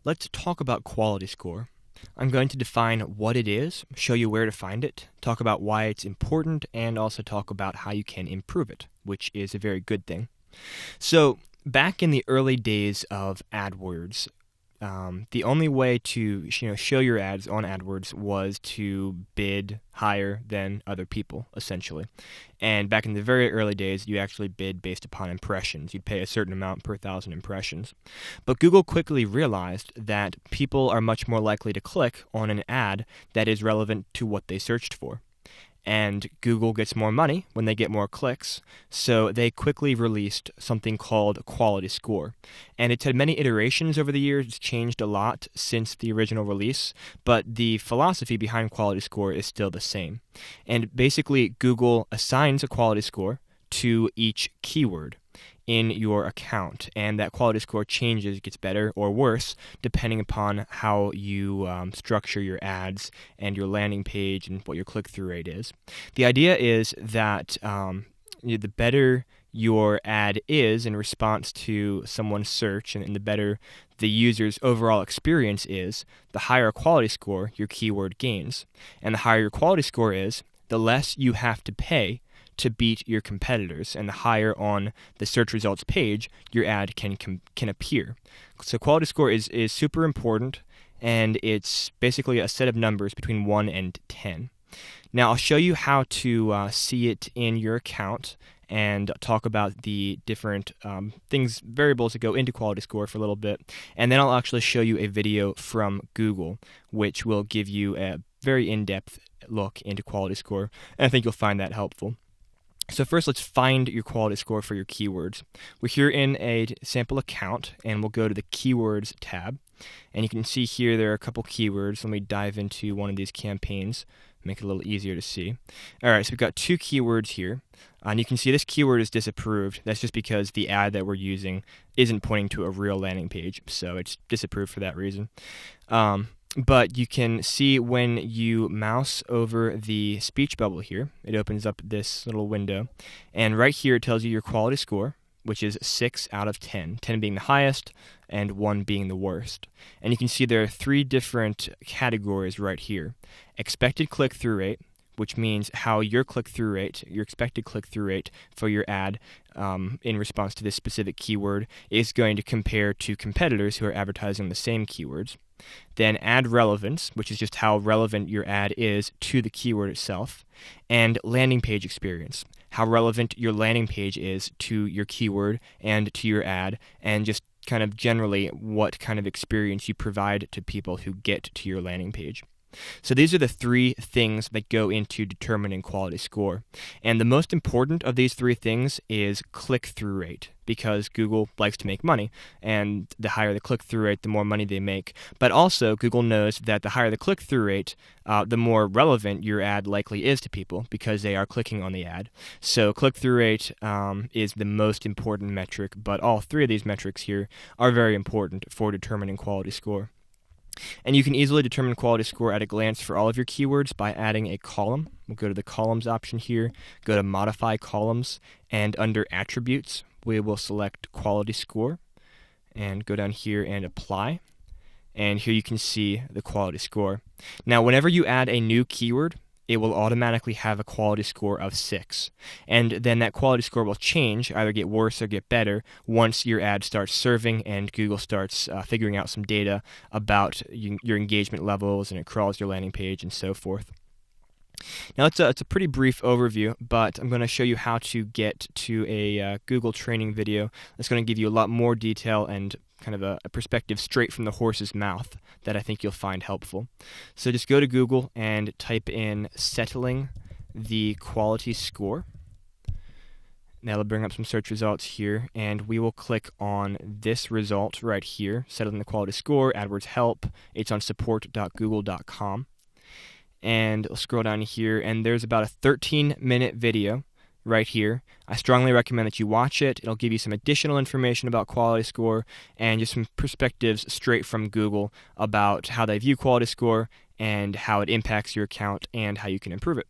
Let's talk about quality score. I'm going to define what it is, show you where to find it, talk about why it's important, and also talk about how you can improve it, which is a very good thing. So, back in the early days of AdWords, the only way to show your ads on AdWords was to bid higher than other people, essentially. And back in the very early days, you actually bid based upon impressions. You'd pay a certain amount per 1,000 impressions. But Google quickly realized that people are much more likely to click on an ad that is relevant to what they searched for. And Google gets more money when they get more clicks, so they quickly released something called Quality Score. And it's had many iterations over the years. It's changed a lot since the original release, but the philosophy behind Quality Score is still the same. And basically, Google assigns a quality score to each keyword in your account, and that quality score changes, gets better or worse, depending upon how you structure your ads and your landing page and what your click-through rate is. The idea is that the better your ad is in response to someone's search, and the better the user's overall experience is, the higher quality score your keyword gains. And the higher your quality score is, the less you have to pay to beat your competitors, and the higher on the search results page your ad can appear. So quality score is super important, and it's basically a set of numbers between 1 and 10. Now I'll show you how to see it in your account and talk about the different variables that go into quality score for a little bit, and then I'll actually show you a video from Google which will give you a very in-depth look into quality score, and I think you'll find that helpful. So first, let's find your quality score for your keywords. We're here in a sample account, and we'll go to the Keywords tab. And you can see here there are a couple keywords. Let me dive into one of these campaigns, make it a little easier to see. All right, so we've got two keywords here. And you can see this keyword is disapproved. That's just because the ad that we're using isn't pointing to a real landing page, so it's disapproved for that reason. But you can see when you mouse over the speech bubble here, it opens up this little window. And right here it tells you your quality score, which is 6 out of 10, 10 being the highest and 1 being the worst. And you can see there are 3 different categories right here. Expected click-through rate, which means how your click-through rate, your expected click-through rate for your ad in response to this specific keyword is going to compare to competitors who are advertising the same keywords. Then ad relevance, which is just how relevant your ad is to the keyword itself. And landing page experience, how relevant your landing page is to your keyword and to your ad, and just kind of generally what kind of experience you provide to people who get to your landing page. So these are the 3 things that go into determining quality score. And the most important of these 3 things is click-through rate, because Google likes to make money, and the higher the click-through rate, the more money they make. But also, Google knows that the higher the click-through rate, the more relevant your ad likely is to people, because they are clicking on the ad. So click-through rate is the most important metric, but all 3 of these metrics here are very important for determining quality score. And you can easily determine quality score at a glance for all of your keywords by adding a column. We'll go to the columns option here, go to modify columns, and under attributes, we will select quality score, and go down here and apply. And here you can see the quality score. Now, whenever you add a new keyword, it will automatically have a quality score of 6. And then that quality score will change, either get worse or get better, once your ad starts serving and Google starts figuring out some data about your engagement levels, and it crawls your landing page and so forth. Now, it's a pretty brief overview, but I'm going to show you how to get to a Google training video that's going to give you a lot more detail and kind of a perspective straight from the horse's mouth that I think you'll find helpful. So just go to Google and type in settling the quality score. That'll bring up some search results here, and we will click on this result right here, settling the quality score, AdWords help. It's on support.google.com. And we'll scroll down here, and there's about a 13-minute video right here. I strongly recommend that you watch it. It'll give you some additional information about quality score and just some perspectives straight from Google about how they view quality score and how it impacts your account and how you can improve it.